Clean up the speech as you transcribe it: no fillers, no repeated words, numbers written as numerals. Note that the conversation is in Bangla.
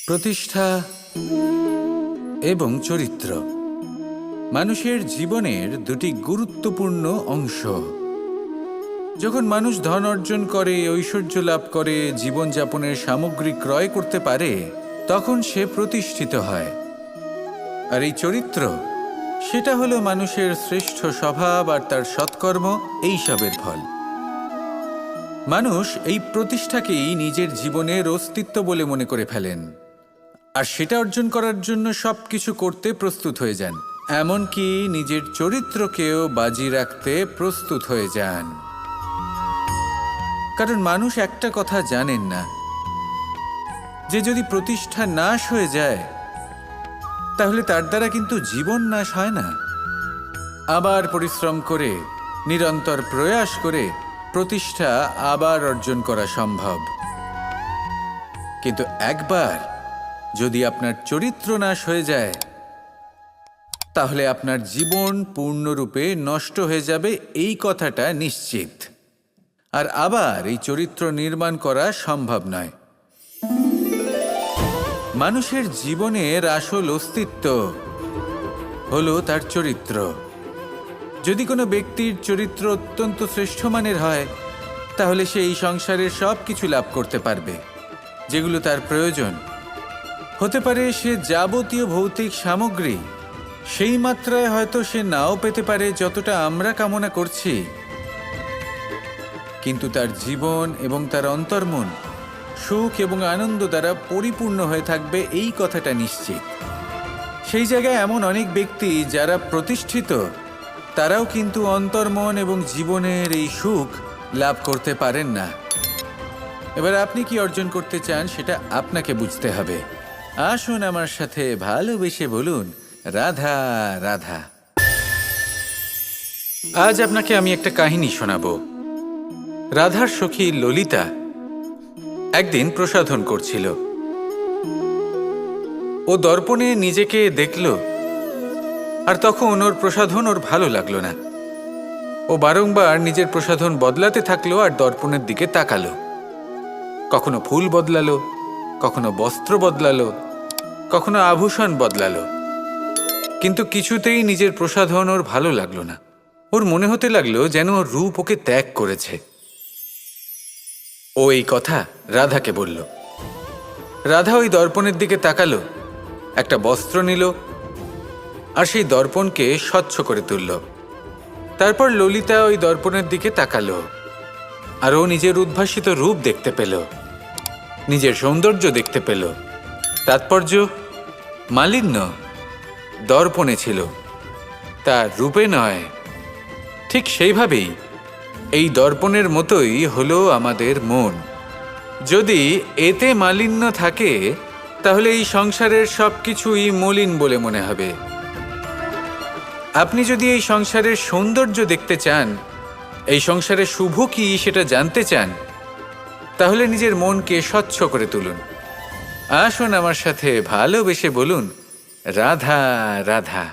প্রতিষ্ঠা এবং চরিত্র মানুষের জীবনের দুটি গুরুত্বপূর্ণ অংশ। যখন মানুষ ধন অর্জন করে, ঐশ্বর্য লাভ করে, জীবনযাপনের সামগ্রী ক্রয় করতে পারে, তখন সে প্রতিষ্ঠিত হয়। আর এই চরিত্র, সেটা হলো মানুষের শ্রেষ্ঠ স্বভাব আর তার সৎকর্ম, এইসবের ফল। মানুষ এই প্রতিষ্ঠাকেই নিজের জীবনের অস্তিত্ব বলে মনে করে ফেলেন, আর সেটা অর্জন করার জন্য সবকিছু করতে প্রস্তুত হয়ে যান, এমনকি নিজের চরিত্রকেও বাজি রাখতে প্রস্তুত হয়ে যান। কারণ মানুষ একটা কথা জানেন না, যে যদি প্রতিষ্ঠা নাশ হয়ে যায়, তাহলে তার দ্বারা কিন্তু জীবন নাশ হয় না। আবার পরিশ্রম করে, নিরন্তর প্রয়াস করে প্রতিষ্ঠা আবার অর্জন করা সম্ভব। কিন্তু একবার যদি আপনার চরিত্র নাশ হয়ে যায়, তাহলে আপনার জীবন পূর্ণরূপে নষ্ট হয়ে যাবে, এই কথাটা নিশ্চিত। আর আবার এই চরিত্র নির্মাণ করা সম্ভব নয়। মানুষের জীবনের আসল অস্তিত্ব হলো তার চরিত্র। যদি কোনো ব্যক্তির চরিত্র অত্যন্ত শ্রেষ্ঠ মানের হয়, তাহলে সে এই সংসারের সব কিছু লাভ করতে পারবে, যেগুলো তার প্রয়োজন। হতে পারে সে যাবতীয় ভৌতিক সামগ্রী সেই মাত্রায় হয়তো সে নাও পেতে পারে যতটা আমরা কামনা করছি, কিন্তু তার জীবন এবং তার অন্তর্মন সুখ এবং আনন্দ দ্বারা পরিপূর্ণ হয়ে থাকবে, এই কথাটা নিশ্চিত। সেই জায়গায় এমন অনেক ব্যক্তি যারা প্রতিষ্ঠিত, তারাও কিন্তু অন্তর্মন এবং জীবনের এই সুখ লাভ করতে পারেন না। এবার আপনি কি অর্জন করতে চান, সেটা আপনাকে বুঝতে হবে। আসুন আমার সাথে ভালোবেসে বলুন, রাধা রাধা। আজ আপনাকে আমি একটা কাহিনী শোনাবো। রাধার সখী ললিতা একদিন প্রসাধন করছিল। ও দর্পণে নিজেকে দেখল, আর তখন ওর প্রসাধন ওর ভালো লাগলো না। ও বারংবার নিজের প্রসাধন বদলাতে থাকলো আর দর্পণের দিকে তাকালো। কখনো ফুল বদলালো, কখনো বস্ত্র বদলালো, কখনো আভূষণ বদলালো, কিন্তু কিছুতেই নিজের প্রসাধন ওর ভালো লাগলো না। ওর মনে হতে লাগলো যেন ওর রূপ ওকে ত্যাগ করেছে। ও এই কথা রাধাকে বলল। রাধা ওই দর্পণের দিকে তাকালো, একটা বস্ত্র নিল আর সেই দর্পণকে স্বচ্ছ করে তুলল। তারপর ললিতা ওই দর্পণের দিকে তাকালো, আর ও নিজের উদ্ভাসিত রূপ দেখতে পেল, নিজের সৌন্দর্য দেখতে পেল। তাৎপর্য মালিন্য দর্পণে ছিল, তার রূপে নয়। ঠিক সেইভাবেই এই দর্পণের মতোই হলো আমাদের মন। যদি এতে মালিন্য থাকে, তাহলে এই সংসারের সবকিছুই মলিন বলে মনে হবে। আপনি যদি এই সংসারের সৌন্দর্য দেখতে চান, এই সংসারে শুভ কি সেটা জানতে চান, তাহলে নিজের মনকে স্বচ্ছ করে তুলুন। আসুন আমার সাথে ভালোবেসে বলুন, রাধা রাধা।